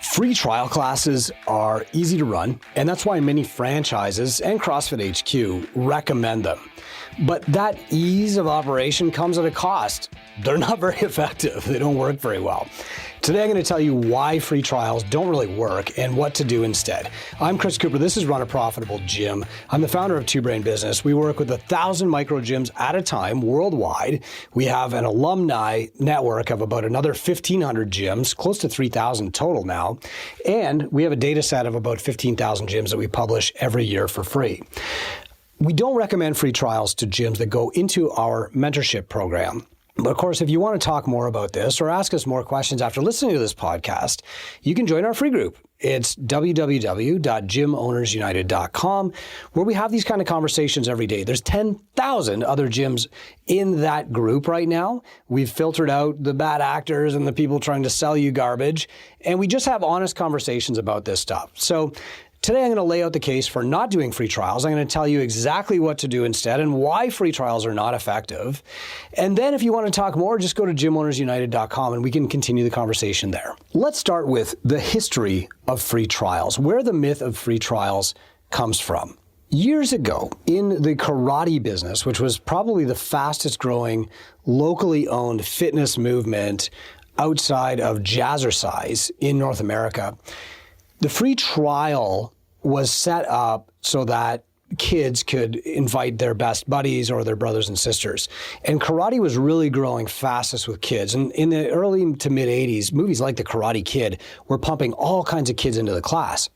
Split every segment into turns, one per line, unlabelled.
Free trial classes are easy to run, and that's why many franchises and CrossFit HQ recommend them. But that ease of operation comes at a cost. They're not very effective. They don't work very well. Today, I'm going to tell you why free trials don't really work and what to do instead. I'm Chris Cooper. This is Run a Profitable Gym. I'm the founder of Two Brain Business. We work with 1,000 micro gyms at a time worldwide. We have an alumni network of about another 1,500 gyms, close to 3,000 total now. And we have a data set of about 15,000 gyms that we publish every year for free. We don't recommend free trials to gyms that go into our mentorship program. But of course, if you want to talk more about this or ask us more questions after listening to this podcast, you can join our free group. It's www.gymownersunited.com, where we have these kind of conversations every day. There's 10,000 other gyms in that group right now. We've filtered out the bad actors and the people trying to sell you garbage, and we just have honest conversations about this stuff. So today, I'm going to lay out the case for not doing free trials. I'm going to tell you exactly what to do instead and why free trials are not effective. And then if you want to talk more, just go to gymownersunited.com and we can continue the conversation there. Let's start with the history of free trials, where the myth of free trials comes from. Years ago, in the karate business, which was probably the fastest growing locally owned fitness movement outside of jazzercise in North America, the free trial was set up so that kids could invite their best buddies or their brothers and sisters. And karate was really growing fastest with kids. And in the early to mid 80s, movies like The Karate Kid were pumping all kinds of kids into the class.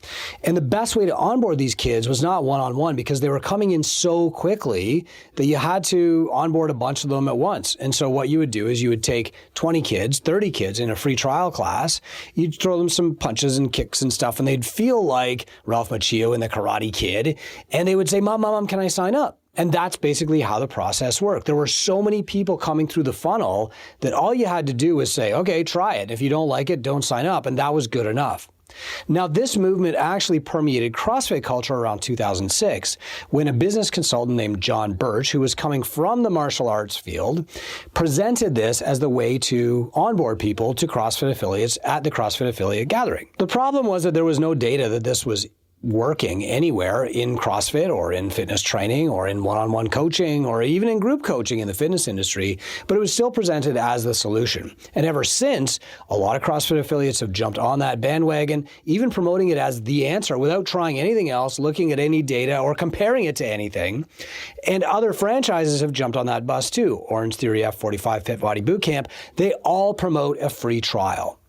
And the best way to onboard these kids was not one-on-one, because they were coming in so quickly that you had to onboard a bunch of them at once. And so what you would do is you would take 20 kids, 30 kids in a free trial class. You'd throw them some punches and kicks and stuff, and they'd feel like Ralph Macchio in The Karate Kid. And they would say, Mom, can I sign up? And that's basically how the process worked. There were so many people coming through the funnel that all you had to do was say, okay, try it. If you don't like it, don't sign up. And that was good enough. Now, this movement actually permeated CrossFit culture around 2006, when a business consultant named John Birch, who was coming from the martial arts field, presented this as the way to onboard people to CrossFit affiliates at the CrossFit affiliate gathering. The problem was that there was no data that this was working anywhere in CrossFit or in fitness training or in one-on-one coaching or even in group coaching in the fitness industry, but it was still presented as the solution. And ever since, a lot of CrossFit affiliates have jumped on that bandwagon, even promoting it as the answer without trying anything else, looking at any data or comparing it to anything. And other franchises have jumped on that bus too. Orange Theory F45 Fit Body Bootcamp, they all promote a free trial.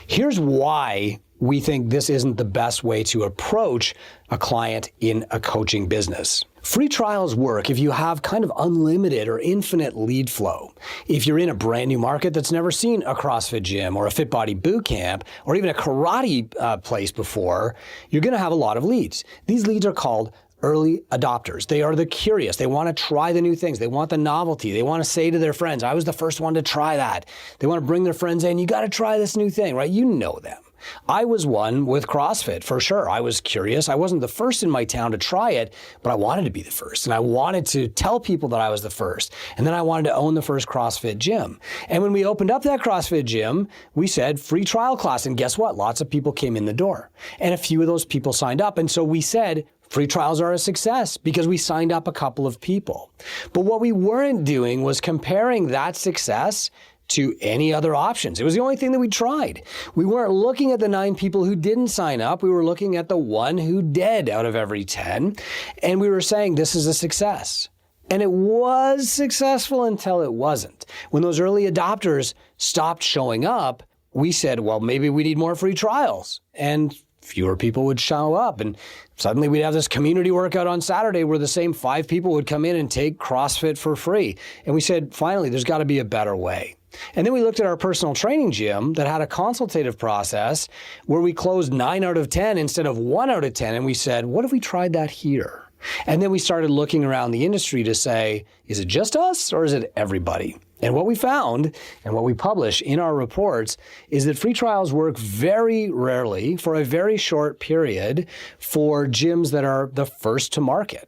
Here's why we think this isn't the best way to approach a client in a coaching business. Free trials work if you have kind of unlimited or infinite lead flow. If you're in a brand new market that's never seen a CrossFit gym or a Fit Body Bootcamp or even a karate place before, you're going to have a lot of leads. These leads are called early adopters. They are the curious. They want to try the new things. They want the novelty. They want to say to their friends, I was the first one to try that. They want to bring their friends in. You got to try this new thing, right? You know them. I was one with CrossFit for sure. I was curious. I wasn't the first in my town to try it, but I wanted to be the first. And I wanted to tell people that I was the first. And then I wanted to own the first CrossFit gym. And when we opened up that CrossFit gym, we said free trial class. And guess what? Lots of people came in the door. And a few of those people signed up. And so we said, free trials are a success because we signed up a couple of people. But what we weren't doing was comparing that success to any other options. It was the only thing that we tried. We weren't looking at the 9 people who didn't sign up. We were looking at the 1 who did out of every 10. And we were saying this is a success. And it was successful until it wasn't. When those early adopters stopped showing up, we said, well, maybe we need more free trials. And fewer people would show up. And suddenly we'd have this community workout on Saturday where the same 5 people would come in and take CrossFit for free. And we said, finally, there's got to be a better way. And then we looked at our personal training gym that had a consultative process where we closed 9 out of 10 instead of 1 out of 10. And we said, what if we tried that here? And then we started looking around the industry to say, is it just us or is it everybody? And what we found and what we publish in our reports is that free trials work very rarely for a very short period for gyms that are the first to market.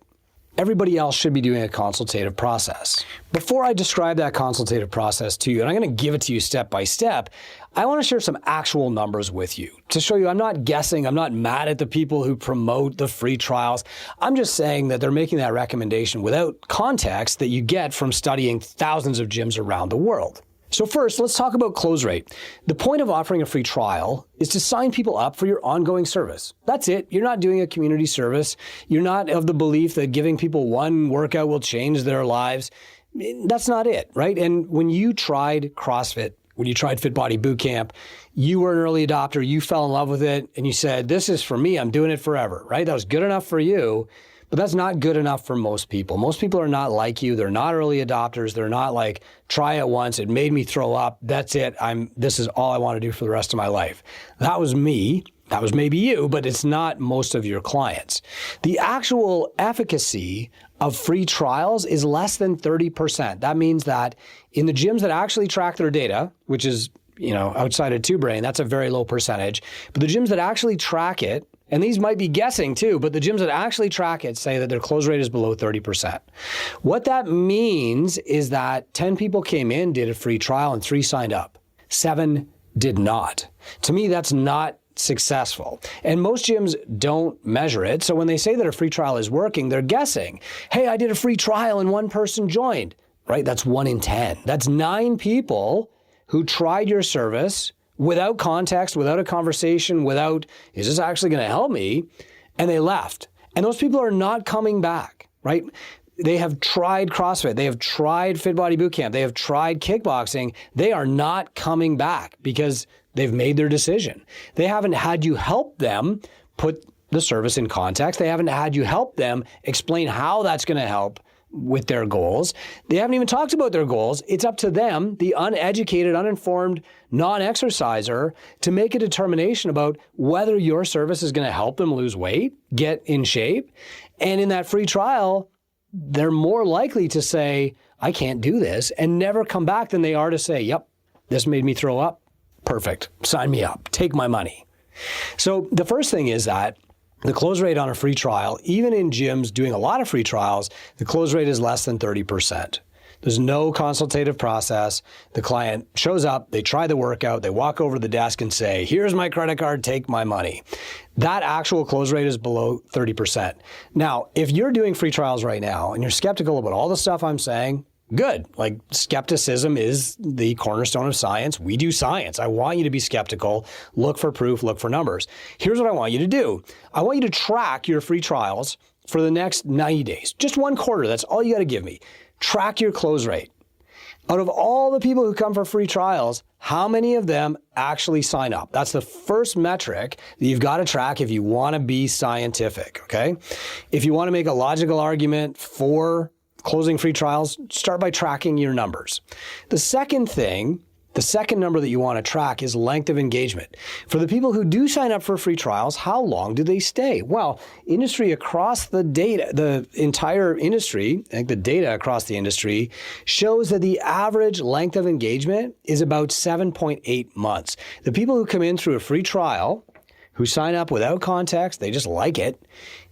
everybody else should be doing a consultative process. Before I describe that consultative process to you, and I'm going to give it to you step by step, I want to share some actual numbers with you to show you I'm not guessing, I'm not mad at the people who promote the free trials. I'm just saying that they're making that recommendation without context that you get from studying thousands of gyms around the world. So first, let's talk about close rate. The point of offering a free trial is to sign people up for your ongoing service. That's it. You're not doing a community service. You're not of the belief that giving people one workout will change their lives. That's not it, right? And when you tried CrossFit, when you tried Fit Body Bootcamp, you were an early adopter, you fell in love with it, and you said, this is for me, I'm doing it forever, right? That was good enough for you. But that's not good enough for most people. Most people are not like you. They're not early adopters. They're not like, try it once, it made me throw up. That's it. This is all I want to do for the rest of my life. That was me. That was maybe you, but it's not most of your clients. The actual efficacy of free trials is less than 30%. That means that in the gyms that actually track their data, which is, outside of Two Brain, that's a very low percentage. But the gyms that actually track it, and these might be guessing too, but the gyms that actually track it say that their close rate is below 30%. What that means is that 10 people came in, did a free trial, and 3 signed up. 7 did not. To me, that's not successful. And most gyms don't measure it. So when they say that a free trial is working, they're guessing. Hey, I did a free trial and 1 person joined, right? That's 1 in 10. That's 9 people who tried your service without context, without a conversation, without, is this actually going to help me? And they left. And those people are not coming back, right? They have tried CrossFit. They have tried Fit Body Bootcamp. They have tried kickboxing. They are not coming back because they've made their decision. They haven't had you help them put the service in context. They haven't had you help them explain how that's going to help with their goals. They haven't even talked about their goals. It's up to them, the uneducated, uninformed, non-exerciser, to make a determination about whether your service is going to help them lose weight, get in shape. And in that free trial, they're more likely to say, I can't do this, and never come back than they are to say, yep, this made me throw up. Perfect. Sign me up. Take my money. So the first thing is that the close rate on a free trial, even in gyms doing a lot of free trials, the close rate is less than 30%. There's no consultative process. The client shows up, they try the workout, they walk over to the desk and say, here's my credit card, take my money. That actual close rate is below 30%. Now, if you're doing free trials right now and you're skeptical about all the stuff I'm saying, good. Like, skepticism is the cornerstone of science. We do science. I want you to be skeptical, look for proof, look for numbers. Here's what I want you to do. I want you to track your free trials for the next 90 days. Just 1 quarter. That's all you got to give me. Track your close rate. Out of all the people who come for free trials, how many of them actually sign up? That's the first metric that you've got to track if you want to be scientific, okay? If you want to make a logical argument for closing free trials, start by tracking your numbers. The second number that you want to track is length of engagement. For the people who do sign up for free trials, how long do they stay? Well, industry across the entire industry, I think the data across the industry shows that the average length of engagement is about 7.8 months. The people who come in through a free trial, who sign up without context, they just like it,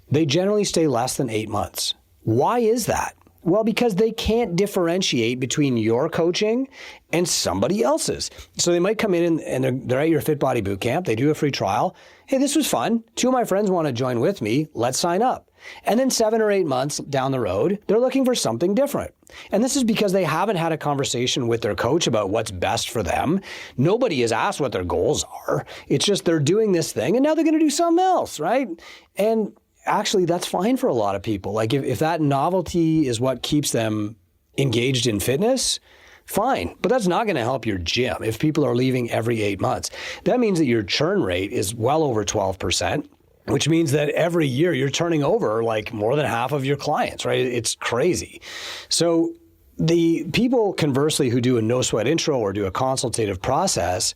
they generally stay less than 8 months. Why is that? Well, because they can't differentiate between your coaching and somebody else's. So they might come in and they're at your Fit Body Bootcamp. They do a free trial. Hey, this was fun. 2 of my friends want to join with me. Let's sign up. And then 7 or 8 months down the road, they're looking for something different. And this is because they haven't had a conversation with their coach about what's best for them. Nobody has asked what their goals are. It's just they're doing this thing and now they're going to do something else, right? And actually, that's fine for a lot of people. Like if that novelty is what keeps them engaged in fitness, fine. But that's not going to help your gym if people are leaving every 8 months. That means that your churn rate is well over 12%, which means that every year you're turning over like more than half of your clients, right? It's crazy. So the people, conversely, who do a no sweat intro or do a consultative process,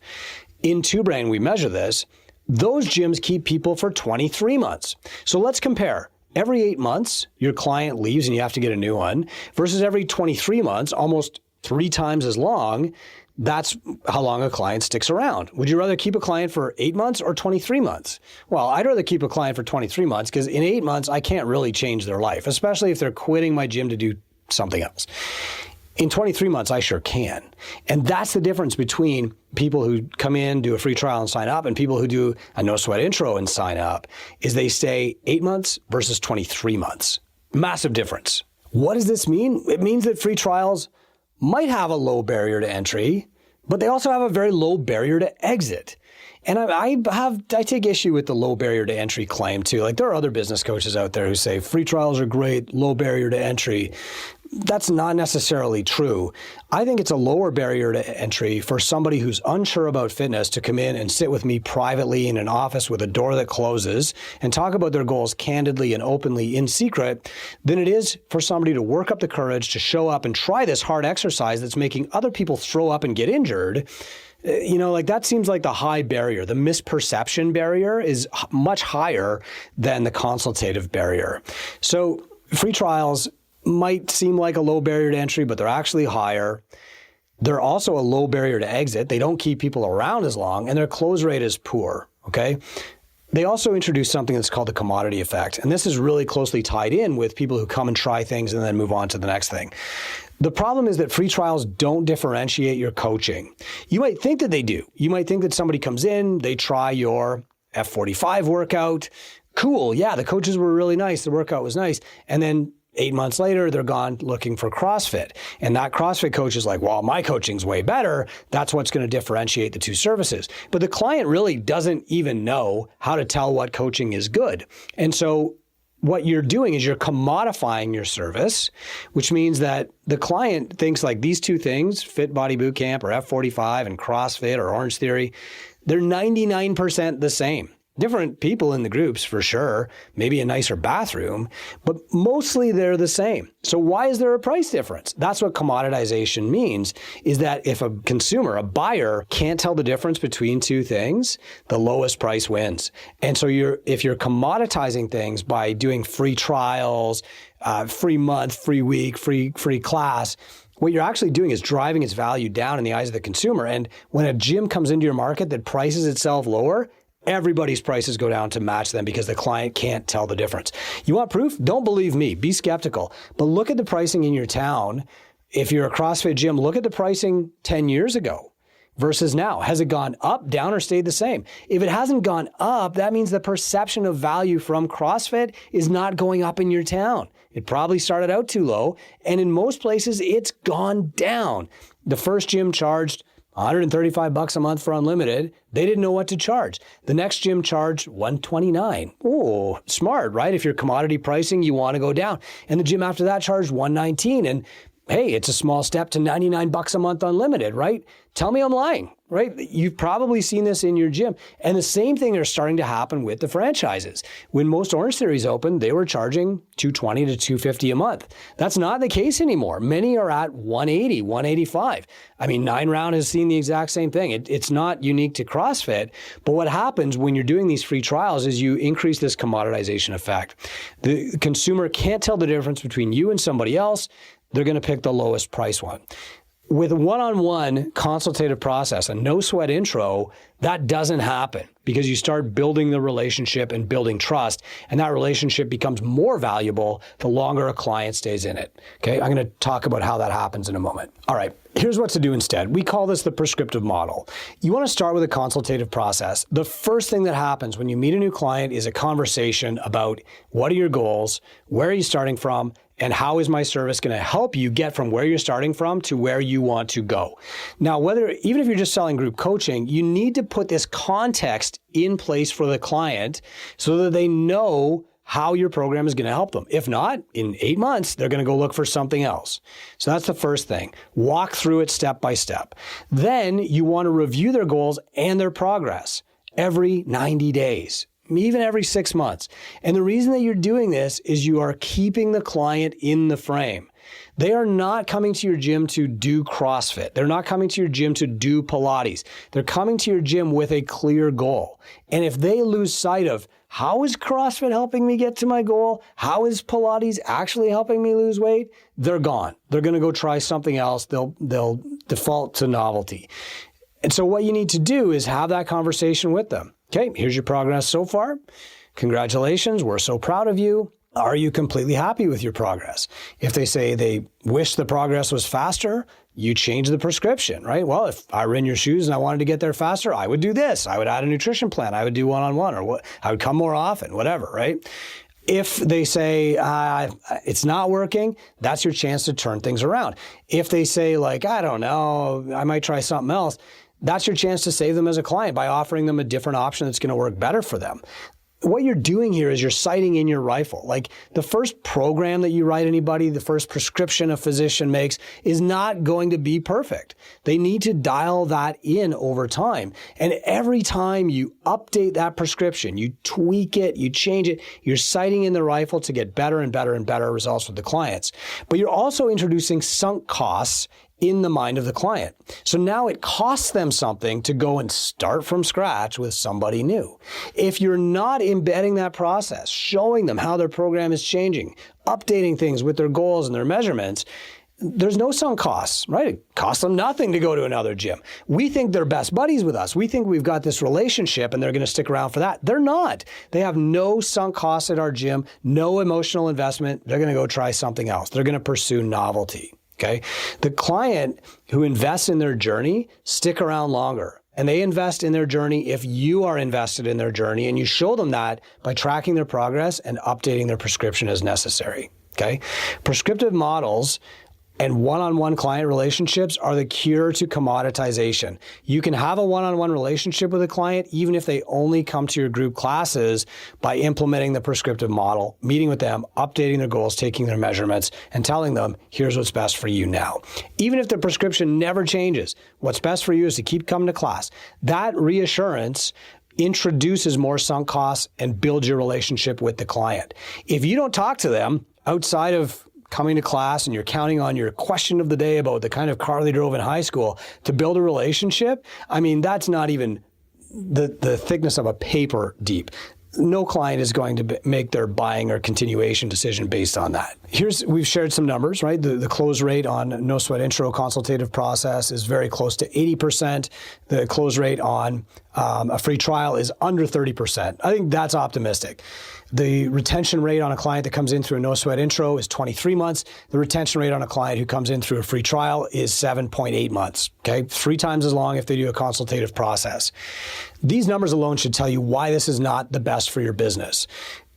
in Two Brain, we measure this. Those gyms keep people for 23 months. So let's compare. Every 8 months, your client leaves and you have to get a new one, versus every 23 months, almost 3 times as long, that's how long a client sticks around. Would you rather keep a client for 8 months or 23 months? Well, I'd rather keep a client for 23 months because in 8 months, I can't really change their life, especially if they're quitting my gym to do something else. In 23 months, I sure can. And that's the difference between people who come in, do a free trial and sign up, and people who do a no sweat intro and sign up, is they stay 8 months versus 23 months. Massive difference. What does this mean? It means that free trials might have a low barrier to entry, but they also have a very low barrier to exit. And I take issue with the low barrier to entry claim too. Like there are other business coaches out there who say free trials are great, low barrier to entry. That's not necessarily true. I think it's a lower barrier to entry for somebody who's unsure about fitness to come in and sit with me privately in an office with a door that closes and talk about their goals candidly and openly in secret than it is for somebody to work up the courage to show up and try this hard exercise that's making other people throw up and get injured. Like that seems like the high barrier. The misperception barrier is much higher than the consultative barrier. So free trials might seem like a low barrier to entry, but they're actually higher. They're also a low barrier to exit. They don't keep people around as long, and their close rate is poor, okay? They also introduce something that's called the commodity effect, and this is really closely tied in with people who come and try things and then move on to the next thing. The problem is that free trials don't differentiate your coaching. You might think that they do. You might think that somebody comes in, they try your F45 workout. Cool, yeah, the coaches were really nice, the workout was nice, and then 8 months later, they're gone looking for CrossFit. And that CrossFit coach is like, well, my coaching's way better. That's what's going to differentiate the two services. But the client really doesn't even know how to tell what coaching is good. And so what you're doing is you're commodifying your service, which means that the client thinks like these two things, Fit Body Bootcamp or F45 and CrossFit or Orange Theory, they're 99% the same. Different people in the groups for sure, maybe a nicer bathroom, but mostly they're the same. So why is there a price difference? That's what commoditization means, is that if a consumer, a buyer, can't tell the difference between two things, the lowest price wins. And so if you're commoditizing things by doing free trials, free month, free week, free class, what you're actually doing is driving its value down in the eyes of the consumer. And when a gym comes into your market that prices itself lower, everybody's prices go down to match them because the client can't tell the difference. You want proof? Don't believe me. Be skeptical. But look at the pricing in your town. If you're a CrossFit gym, look at the pricing 10 years ago versus now. Has it gone up, down, or stayed the same? If it hasn't gone up, that means the perception of value from CrossFit is not going up in your town. It probably started out too low, and in most places, it's gone down. The first gym charged $135 a month for unlimited. They didn't know what to charge. The next gym charged $129. Oh, smart, right? If you're commodity pricing, you want to go down. And the gym after that charged $119. And hey, it's a small step to $99 a month unlimited, right? Tell me I'm lying, right? You've probably seen this in your gym. And the same thing is starting to happen with the franchises. When most Orange Theories opened, they were charging $220 to $250 a month. That's not the case anymore. Many are at $180, $185. I mean, 9 Round has seen the exact same thing. It's not unique to CrossFit, but what happens when you're doing these free trials is you increase this commoditization effect. The consumer can't tell the difference between you and somebody else. They're going to pick the lowest price one. With a one-on-one consultative process, a no sweat intro, that doesn't happen because you start building the relationship and building trust, and that relationship becomes more valuable the longer a client stays in it. Okay, I'm going to talk about how that happens in a moment. All right, here's what to do instead. We call this the prescriptive model. You want to start with a consultative process. The first thing that happens when you meet a new client is a conversation about what are your goals, where are you starting from, and how is my service going to help you get from where you're starting from to where you want to go? Now, even if you're just selling group coaching, you need to put this context in place for the client so that they know how your program is going to help them. If not, in 8 months, they're going to go look for something else. So that's the first thing. Walk through it step by step. Then you want to review their goals and their progress every 90 days. Even every 6 months. And the reason that you're doing this is you are keeping the client in the frame. They are not coming to your gym to do CrossFit. They're not coming to your gym to do Pilates. They're coming to your gym with a clear goal. And if they lose sight of how is CrossFit helping me get to my goal? How is Pilates actually helping me lose weight? They're gone. They're going to go try something else. They'll default to novelty. And so what you need to do is have that conversation with them. Okay, here's your progress so far. Congratulations. We're so proud of you. Are you completely happy with your progress? If they say they wish the progress was faster, you change the prescription, right? Well, if I were in your shoes and I wanted to get there faster, I would do this. I would add a nutrition plan. I would do one-on-one, or what? I would come more often, whatever, right? If they say it's not working, that's your chance to turn things around. If they say like, I don't know, I might try something else, that's your chance to save them as a client by offering them a different option that's going to work better for them. What you're doing here is you're sighting in your rifle. Like the first program that you write anybody, the first prescription a physician makes is not going to be perfect. They need to dial that in over time. And every time you update that prescription, you tweak it, you change it, you're sighting in the rifle to get better and better and better results with the clients. But you're also introducing sunk costs in the mind of the client. So now it costs them something to go and start from scratch with somebody new. If you're not embedding that process, showing them how their program is changing, updating things with their goals and their measurements, there's no sunk costs, right? It costs them nothing to go to another gym. We think they're best buddies with us. We think we've got this relationship and they're going to stick around for that. They're not. They have no sunk costs at our gym, no emotional investment. They're going to go try something else. They're going to pursue novelty. Okay. The client who invests in their journey stick around longer, and they invest in their journey if you are invested in their journey, and you show them that by tracking their progress and updating their prescription as necessary. Okay. Prescriptive models and one-on-one client relationships are the cure to commoditization. You can have a one-on-one relationship with a client even if they only come to your group classes by implementing the prescriptive model, meeting with them, updating their goals, taking their measurements, and telling them, here's what's best for you now. Even if the prescription never changes, what's best for you is to keep coming to class. That reassurance introduces more sunk costs and builds your relationship with the client. If you don't talk to them outside of coming to class and you're counting on your question of the day about the kind of car they drove in high school to build a relationship, I mean, that's not even the thickness of a paper deep. No client is going to make their buying or continuation decision based on that. We've shared some numbers, right? The close rate on No Sweat Intro consultative process is very close to 80%. The close rate on a free trial is under 30%. I think that's optimistic. The retention rate on a client that comes in through a No Sweat Intro is 23 months. The retention rate on a client who comes in through a free trial is 7.8 months, okay? 3 times as long if they do a consultative process. These numbers alone should tell you why this is not the best for your business.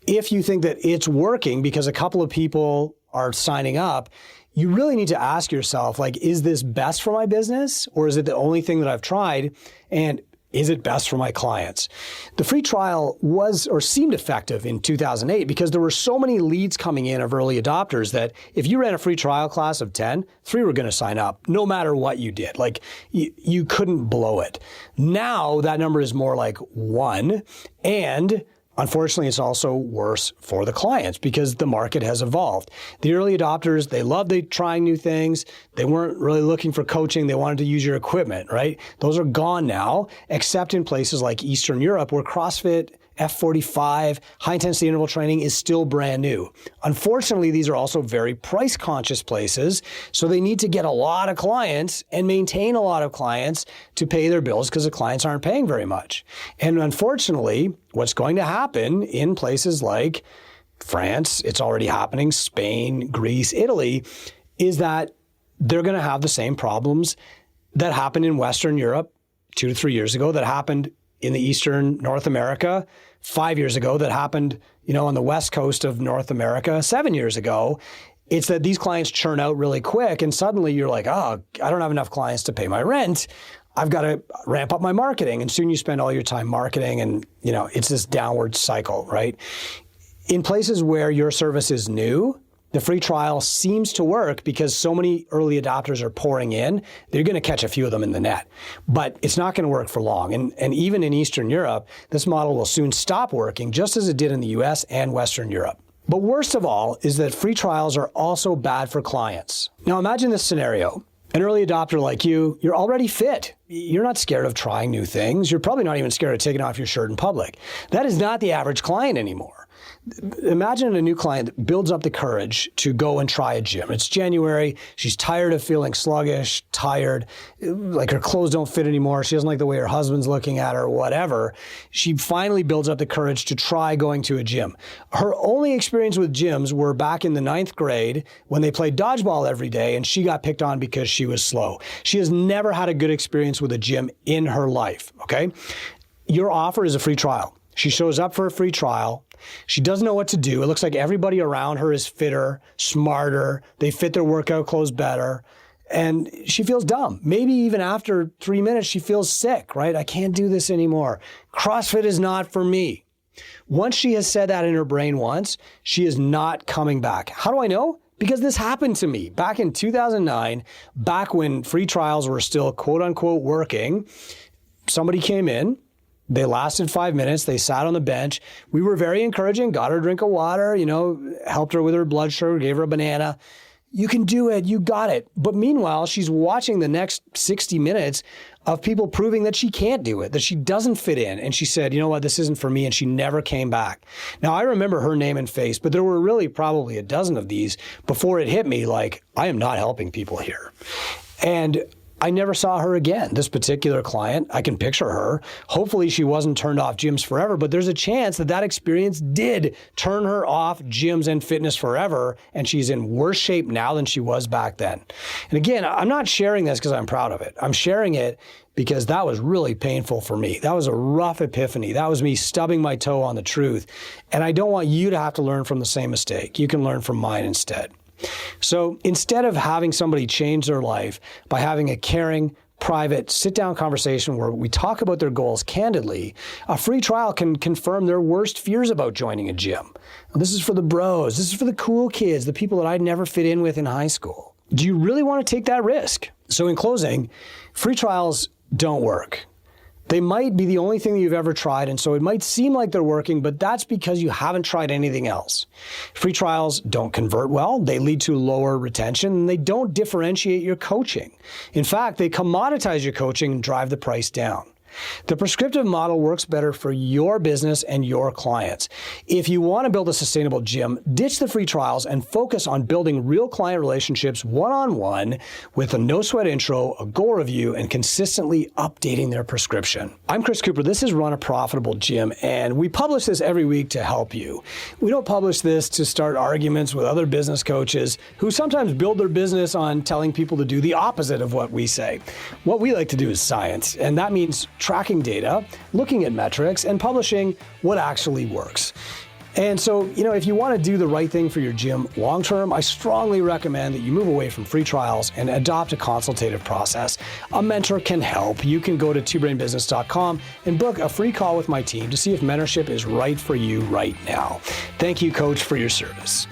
If you think that it's working because a couple of people are signing up, you really need to ask yourself, like, is this best for my business, or is it the only thing that I've tried? And is it best for my clients? The free trial was or seemed effective in 2008 because there were so many leads coming in of early adopters that if you ran a free trial class of 10, 3 were going to sign up no matter what you did. Like you couldn't blow it. Now that number is more like 1, and unfortunately, it's also worse for the clients because the market has evolved. The early adopters, they loved trying new things. They weren't really looking for coaching. They wanted to use your equipment, right? Those are gone now, except in places like Eastern Europe where CrossFit, F45, high-intensity interval training is still brand new. Unfortunately, these are also very price-conscious places, so they need to get a lot of clients and maintain a lot of clients to pay their bills because the clients aren't paying very much. And unfortunately, what's going to happen in places like France, it's already happening, Spain, Greece, Italy, is that they're going to have the same problems that happened in Western Europe 2 to 3 years ago, that happened in the Eastern North America 5 years ago, that happened, on the West Coast of North America 7 years ago. It's that these clients churn out really quick, and suddenly you're like, oh, I don't have enough clients to pay my rent. I've got to ramp up my marketing. And soon you spend all your time marketing, and it's this downward cycle, right? In places where your service is new, the free trial seems to work because so many early adopters are pouring in. They're going to catch a few of them in the net, but it's not going to work for long. And even in Eastern Europe, this model will soon stop working, just as it did in the US and Western Europe. But worst of all is that free trials are also bad for clients. Now imagine this scenario. An early adopter like you're already fit. you're not scared of trying new things. You're probably not even scared of taking off your shirt in public. That is not the average client anymore. Imagine a new client that builds up the courage to go and try a gym. It's January. She's tired of feeling sluggish, tired, like her clothes don't fit anymore. She doesn't like the way her husband's looking at her, whatever. She finally builds up the courage to try going to a gym. Her only experience with gyms were back in the 9th grade when they played dodgeball every day and she got picked on because she was slow. She has never had a good experience with a gym in her life, okay? Your offer is a free trial. She shows up for a free trial. She doesn't know what to do. It looks like everybody around her is fitter, smarter. They fit their workout clothes better. And she feels dumb. Maybe even after 3 minutes, she feels sick, right? I can't do this anymore. CrossFit is not for me. Once she has said that in her brain once, she is not coming back. How do I know? Because this happened to me back in 2009, back when free trials were still quote unquote working. Somebody came in. They lasted 5 minutes. They sat on the bench. We were very encouraging, got her a drink of water, helped her with her blood sugar, gave her a banana. You can do it. You got it. But meanwhile, she's watching the next 60 minutes of people proving that she can't do it, that she doesn't fit in. And she said, you know what, this isn't for me. And she never came back. Now, I remember her name and face, but there were really probably a dozen of these before it hit me like, I am not helping people here. And I never saw her again. This particular client, I can picture her. Hopefully she wasn't turned off gyms forever, but there's a chance that that experience did turn her off gyms and fitness forever, and she's in worse shape now than she was back then. And again, I'm not sharing this because I'm proud of it. I'm sharing it because that was really painful for me. That was a rough epiphany. That was me stubbing my toe on the truth. And I don't want you to have to learn from the same mistake. You can learn from mine instead. So instead of having somebody change their life by having a caring, private, sit-down conversation where we talk about their goals candidly, a free trial can confirm their worst fears about joining a gym. This is for the bros. This is for the cool kids, the people that I'd never fit in with in high school. Do you really want to take that risk? So in closing, free trials don't work. They might be the only thing that you've ever tried, and so it might seem like they're working, but that's because you haven't tried anything else. Free trials don't convert well, they lead to lower retention, and they don't differentiate your coaching. In fact, they commoditize your coaching and drive the price down. The prescriptive model works better for your business and your clients. If you want to build a sustainable gym, ditch the free trials and focus on building real client relationships one-on-one with a no-sweat intro, a goal review, and consistently updating their prescription. I'm Chris Cooper. This is Run a Profitable Gym, and we publish this every week to help you. We don't publish this to start arguments with other business coaches who sometimes build their business on telling people to do the opposite of what we say. What we like to do is science, and that means tracking data, looking at metrics, and publishing what actually works. And so, if you want to do the right thing for your gym long-term, I strongly recommend that you move away from free trials and adopt a consultative process. A mentor can help. You can go to twobrainbusiness.com and book a free call with my team to see if mentorship is right for you right now. Thank you, Coach, for your service.